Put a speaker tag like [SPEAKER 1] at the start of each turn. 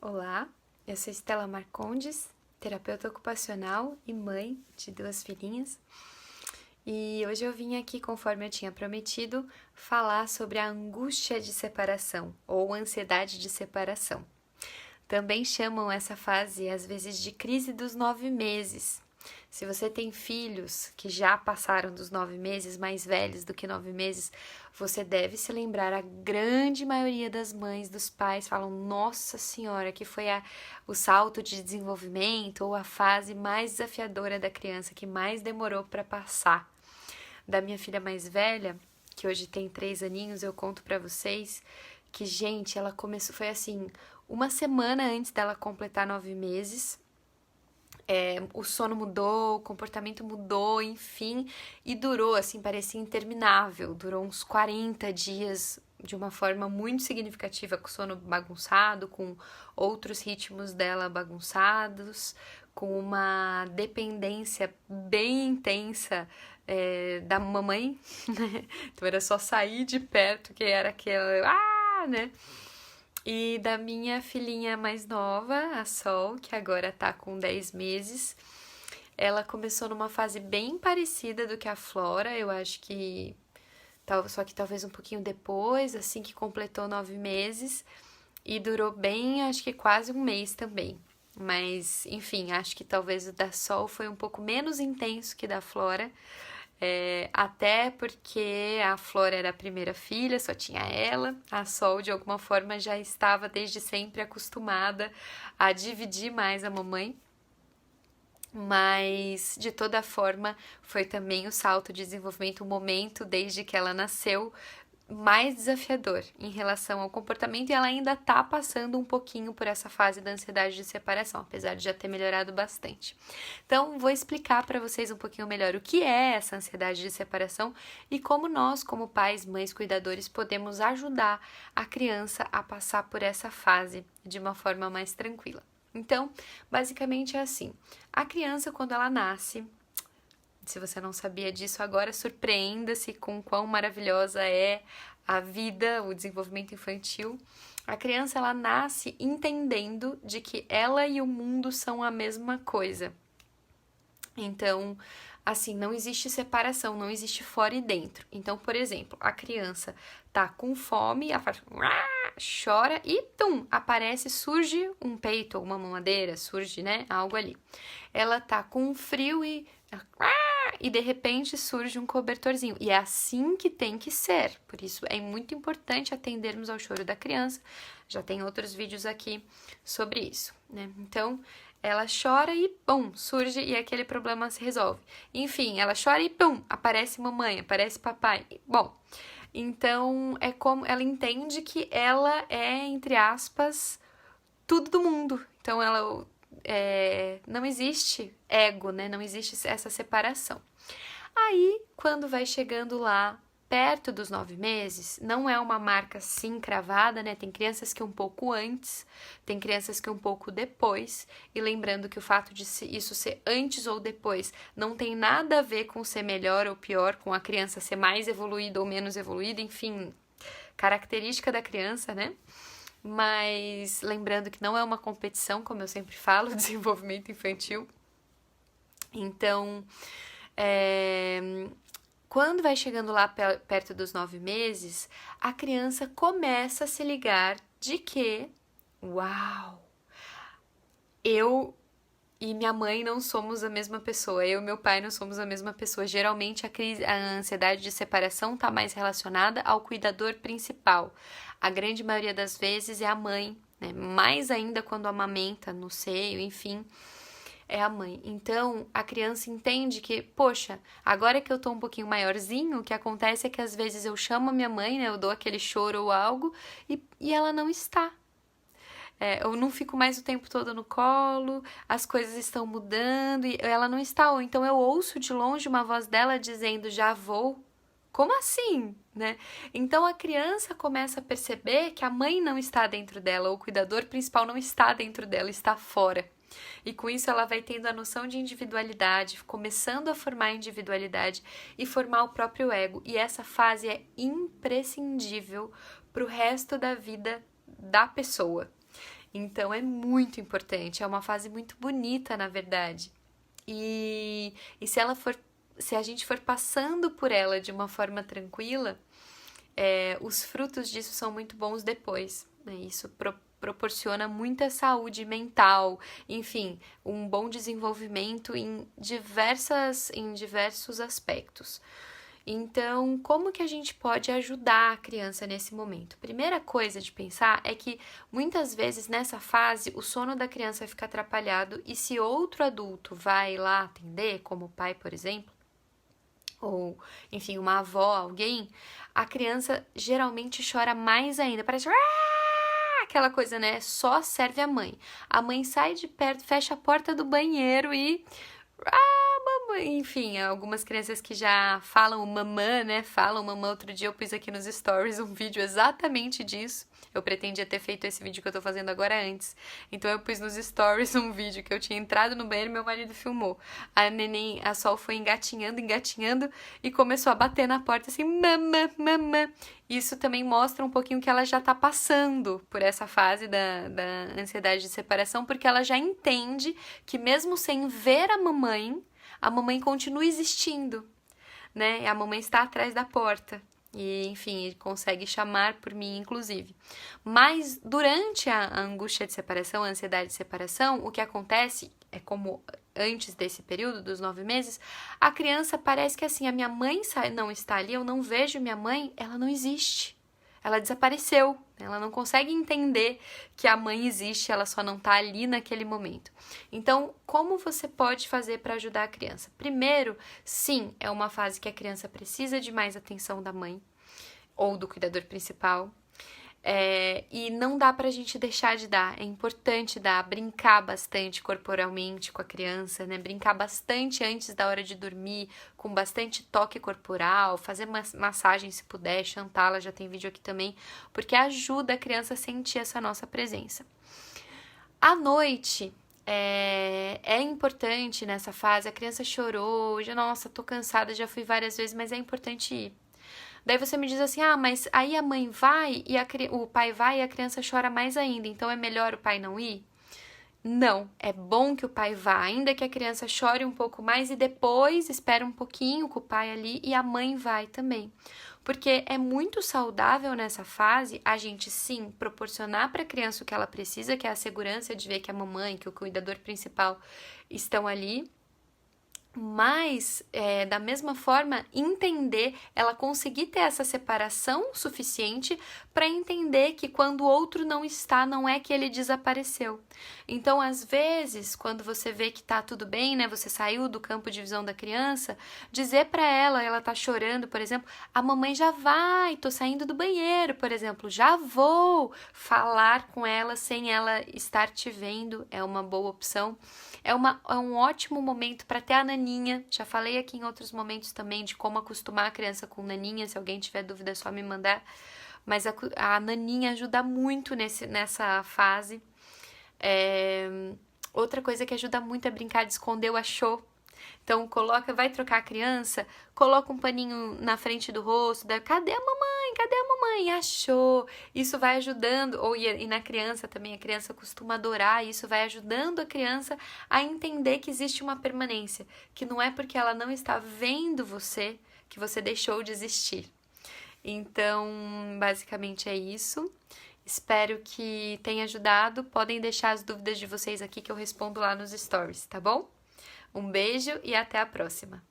[SPEAKER 1] Olá, eu sou Estela Marcondes, terapeuta ocupacional e mãe de 2 filhinhas. E hoje eu vim aqui, conforme eu tinha prometido, falar sobre a angústia de separação ou ansiedade de separação. Também chamam essa fase, às vezes, de crise dos 9 meses. Se você tem filhos que já passaram dos 9 meses, mais velhos do que 9 meses, você deve se lembrar, a grande maioria das mães, dos pais falam, nossa senhora, que foi o salto de desenvolvimento ou a fase mais desafiadora da criança, que mais demorou para passar. Da minha filha mais velha, que hoje tem 3 aninhos, eu conto para vocês que, gente, ela começou, foi assim, uma semana antes dela completar 9 meses, o sono mudou, o comportamento mudou, enfim, e durou, assim, parecia interminável, durou uns 40 dias de uma forma muito significativa, com o sono bagunçado, com outros ritmos dela bagunçados, com uma dependência bem intensa da mamãe, né? Então era só sair de perto que era aquela, né? E da minha filhinha mais nova, a Sol, que agora tá com 10 meses, ela começou numa fase bem parecida do que a Flora, eu acho que, só que talvez um pouquinho depois, assim que completou 9 meses, e durou bem, acho que quase um mês também. Mas, enfim, acho que talvez o da Sol foi um pouco menos intenso que da Flora, até porque a Flora era a primeira filha, só tinha ela. A Sol, de alguma forma, já estava desde sempre acostumada a dividir mais a mamãe. Mas, de toda forma, foi também o salto de desenvolvimento, o momento desde que ela nasceu, mais desafiador em relação ao comportamento, e ela ainda tá passando um pouquinho por essa fase da ansiedade de separação, apesar de já ter melhorado bastante. Então, vou explicar para vocês um pouquinho melhor o que é essa ansiedade de separação e como nós, como pais, mães, cuidadores, podemos ajudar a criança a passar por essa fase de uma forma mais tranquila. Então, basicamente é assim: a criança, quando ela nasce, se você não sabia disso agora, surpreenda-se com quão maravilhosa é a vida, o desenvolvimento infantil. A criança, ela nasce entendendo de que ela e o mundo são a mesma coisa. Então, assim, não existe separação, não existe fora e dentro. Então, por exemplo, a criança tá com fome, ela faz chora e aparece, surge um peito ou uma mamadeira, surge, né, algo ali. Ela tá com frio e de repente surge um cobertorzinho. E é assim que tem que ser. Por isso é muito importante atendermos ao choro da criança. Já tem outros vídeos aqui sobre isso, né? Então, ela chora e surge e aquele problema se resolve. Enfim, ela chora e aparece mamãe, aparece papai. Bom, então é como ela entende que ela é, entre aspas, tudo do mundo. Então ela não existe ego, né? Não existe essa separação. Aí, quando vai chegando lá perto dos 9 meses, não é uma marca assim cravada, né? Tem crianças que um pouco antes, tem crianças que um pouco depois, e lembrando que o fato de isso ser antes ou depois não tem nada a ver com ser melhor ou pior, com a criança ser mais evoluída ou menos evoluída, enfim, característica da criança, né? Mas lembrando que não é uma competição, como eu sempre falo, desenvolvimento infantil. Então, quando vai chegando lá perto dos 9 meses, a criança começa a se ligar de que, uau, eu e minha mãe não somos a mesma pessoa, eu e meu pai não somos a mesma pessoa. Geralmente a ansiedade de separação está mais relacionada ao cuidador principal. A grande maioria das vezes é a mãe, né? Mais ainda quando amamenta no seio, enfim, é a mãe. Então, a criança entende que, poxa, agora que eu tô um pouquinho maiorzinho, o que acontece é que às vezes eu chamo a minha mãe, né? Eu dou aquele choro ou algo e ela não está. Eu não fico mais o tempo todo no colo, as coisas estão mudando e ela não está. Ou então eu ouço de longe uma voz dela dizendo, já vou. Como assim, né? Então a criança começa a perceber que a mãe não está dentro dela, ou o cuidador principal não está dentro dela, está fora. E com isso ela vai tendo a noção de individualidade, começando a formar a individualidade e formar o próprio ego. E essa fase é imprescindível para o resto da vida da pessoa. Então é muito importante, é uma fase muito bonita, na verdade. E se a gente for passando por ela de uma forma tranquila, os frutos disso são muito bons depois, né? Isso proporciona muita saúde mental, enfim, um bom desenvolvimento em diversos aspectos. Então, como que a gente pode ajudar a criança nesse momento? Primeira coisa de pensar é que muitas vezes nessa fase o sono da criança fica atrapalhado e se outro adulto vai lá atender, como o pai, por exemplo, ou enfim, uma avó, alguém, a criança geralmente chora mais ainda, parece aquela coisa, né? Só serve a mãe. A mãe sai de perto, fecha a porta do banheiro e enfim, algumas crianças que já falam mamã, né? Falam mamã. Outro dia eu pus aqui nos stories um vídeo exatamente disso. Eu pretendia ter feito esse vídeo que eu tô fazendo agora antes. Então eu pus nos stories um vídeo que eu tinha entrado no banheiro e meu marido filmou. A Sol foi engatinhando e começou a bater na porta assim, mamã, mamã. Isso também mostra um pouquinho que ela já tá passando por essa fase da ansiedade de separação, porque ela já entende que mesmo sem ver a mamãe continua existindo, né? A mamãe está atrás da porta. E, enfim, consegue chamar por mim, inclusive. Mas durante a angústia de separação, a ansiedade de separação, o que acontece é como antes desse período, dos 9 meses, a criança parece que assim, a minha mãe não está ali, eu não vejo minha mãe, ela não existe. Ela desapareceu, ela não consegue entender que a mãe existe, ela só não está ali naquele momento. Então, como você pode fazer para ajudar a criança? Primeiro, sim, é uma fase que a criança precisa de mais atenção da mãe ou do cuidador principal. E não dá pra gente deixar de dar, é importante dar, brincar bastante corporalmente com a criança, né? Brincar bastante antes da hora de dormir, com bastante toque corporal, fazer massagem se puder, Chantala, já tem vídeo aqui também, porque ajuda a criança a sentir essa nossa presença. À noite, é importante nessa fase, a criança chorou, nossa, tô cansada, já fui várias vezes, mas é importante ir. Daí você me diz assim, mas aí a mãe vai e o pai vai e a criança chora mais ainda, então é melhor o pai não ir? Não, é bom que o pai vá, ainda que a criança chore um pouco mais e depois espera um pouquinho com o pai ali e a mãe vai também. Porque é muito saudável nessa fase a gente sim proporcionar para a criança o que ela precisa, que é a segurança de ver que a mamãe, que o cuidador principal estão ali. Mas, da mesma forma, entender, ela conseguir ter essa separação suficiente para entender que quando o outro não está, não é que ele desapareceu. Então, às vezes, quando você vê que tá tudo bem, né, você saiu do campo de visão da criança, dizer para ela tá chorando, por exemplo, a mamãe já vai, tô saindo do banheiro, por exemplo, já vou falar com ela sem ela estar te vendo, é uma boa opção. É um ótimo momento para ter a naninha. Já falei aqui em outros momentos também de como acostumar a criança com naninha. Se alguém tiver dúvida é só me mandar. Mas a naninha ajuda muito nessa fase. Outra coisa que ajuda muito é brincar de esconder o achou. Então, vai trocar a criança, coloca um paninho na frente do rosto, cadê a mamãe? Cadê a mamãe? Achou. Isso vai ajudando, e na criança também, a criança costuma adorar, isso vai ajudando a criança a entender que existe uma permanência, que não é porque ela não está vendo você que você deixou de existir. Então, basicamente é isso. Espero que tenha ajudado. Podem deixar as dúvidas de vocês aqui que eu respondo lá nos stories, tá bom? Um beijo e até a próxima!